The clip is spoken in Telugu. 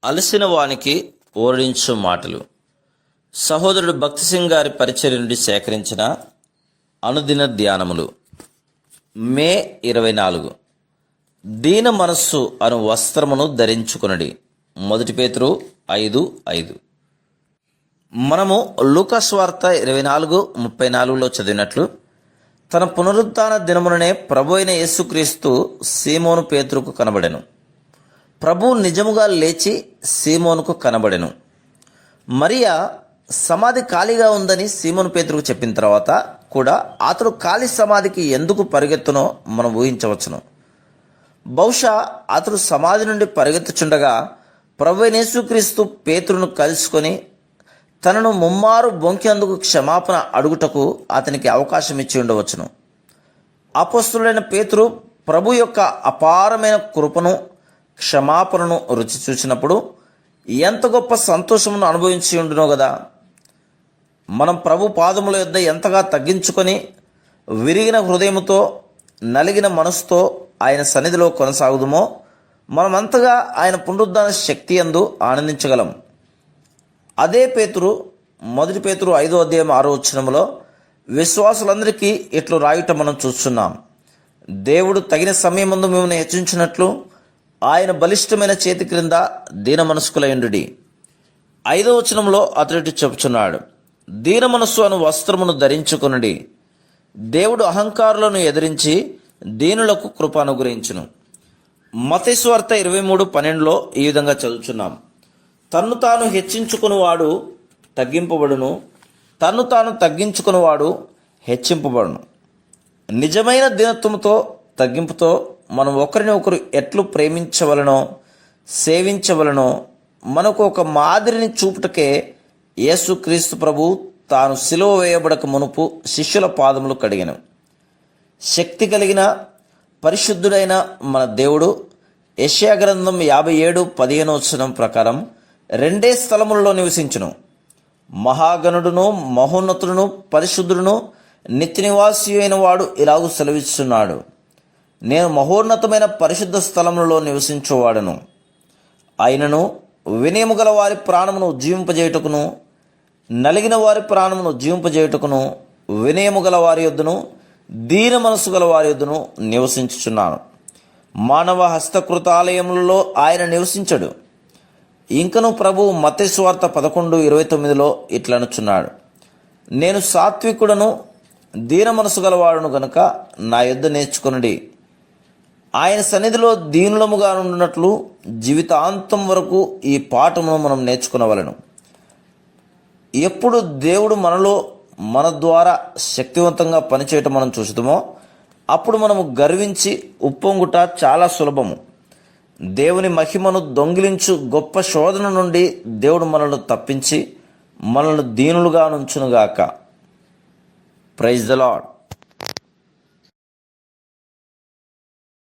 అలసిన వానికి ఓడించు మాటలు. సహోదరుడు భక్తి సింగ్ గారి పరిచర్య నుండి సేకరించిన అనుదిన ధ్యానములు. మే 24. దీన మనస్సు అను వస్త్రమును ధరించుకొనుడి. 1 పేతురు 5:5. మనము లూకా సువార్త 24:34లో చదివినట్లు, తన పునరుత్థాన దినముననే ప్రభు అయిన యేసుక్రీస్తు సీమోను పేతురుకు కనబడెను. ప్రభు నిజముగా లేచి సీమోనుకు కనబడెను. మరియా సమాధి ఖాళీగా ఉందని సీమోను పేతురుకు చెప్పిన తర్వాత కూడా అతడు ఖాళీ సమాధికి ఎందుకు పరిగెత్తునో మనం ఊహించవచ్చును. బహుశా అతడు సమాధి నుండి పరిగెత్తుచుండగా ప్రభు అయిన యేసుక్రీస్తు పేతురును కలుసుకొని తనను ముమ్మారు బొంకేందుకు క్షమాపణ అడుగుటకు అతనికి అవకాశం ఇచ్చి ఉండవచ్చును. అపోస్తలుడైన పేతురు ప్రభు యొక్క అపారమైన కృపను, క్షమాపణను రుచి చూసినప్పుడు ఎంత గొప్ప సంతోషమును అనుభవించి ఉండునో కదా. మనం ప్రభు పాదముల యొద్ద ఎంతగా తగ్గించుకొని విరిగిన హృదయముతో, నలిగిన మనసుతో ఆయన సన్నిధిలో కొనసాగుదుమో మనమంతగా ఆయన పునరుద్ధాన శక్తి యందు ఆనందించగలం. అదే పేతురు 1 పేతురు 5:6 విశ్వాసులందరికీ ఇట్లు రాయుట మనం చూస్తున్నాం. దేవుడు తగిన సమయమందు మిమ్మల్ని హెచ్చించినట్లు ఆయన బలిష్టమైన చేతి క్రింద దీన మనస్కులయుండుడి. 5వ అతడు చెప్పుచున్నాడు, దీన మనస్సు అను వస్త్రమును ధరించుకొనుడి. దేవుడు అహంకారులను ఎదిరించి దీనులకు కృప అనుగ్రహించును. మత్తయి సువార్త 23:12 ఈ విధంగా చదువుచున్నాం, తన్ను తాను హెచ్చించుకునివాడు తగ్గింపబడును, తన్ను తాను తగ్గించుకునివాడు హెచ్చింపబడును. నిజమైన దీనత్వముతో, తగ్గింపుతో మనం ఒకరిని ఒకరు ఎట్లు ప్రేమించవలనో, సేవించవలనో మనకు ఒక మాదిరిని చూపుటకే యేసుక్రీస్తు ప్రభు తాను సిలువ వేయబడక మునుపు శిష్యుల పాదములు కడిగెను. శక్తి కలిగిన పరిశుద్ధుడైన మన దేవుడు యెషయా గ్రంథం 57:15 ప్రకారం 2 స్థలములలో నివసించును. మహాగణుడును, మహోన్నతుడును, పరిశుద్ధుడును, నిత్య నివాసి అయిన వాడు ఇలాగూ సెలవిస్తున్నాడు, నేను మహోన్నతమైన పరిశుద్ధ స్థలములలో నివసించువాడను. ఆయనను వినయము గల వారి ప్రాణమును ఉజ్జీవింపజేయుటకును, నలిగిన వారి ప్రాణమును ఉజ్జీవింపజేయుటకును, వినయము గల వారి యొద్దను, దీన మనసు గల వారి యొద్దను నివసించుచున్నాను. మానవ హస్తకృతాలయములలో ఆయన నివసించడు. ఇంకను ప్రభువు మత్తయి సువార్త 11:29 ఇట్లనుచున్నాడు, నేను సాత్వికుడను, దీన మనసు గలవాడును గనుక నా యొద్ద నేర్చుకొనుడి. ఆయన సన్నిధిలో దీనులముగా ఉండునట్లు జీవితాంతం వరకు ఈ పాఠమును మనం నేర్చుకునవలెను. ఎప్పుడు దేవుడు మనలో, మన ద్వారా శక్తివంతంగా పనిచేయటం మనం చూస్తామో అప్పుడు మనము గర్వించి ఉప్పొంగుట చాలా సులభము. దేవుని మహిమను దొంగిలించు గొప్ప శోధన నుండి దేవుడు మనల్ని తప్పించి మనల్ని దీనులుగా నుంచునుగాక. Praise the lord.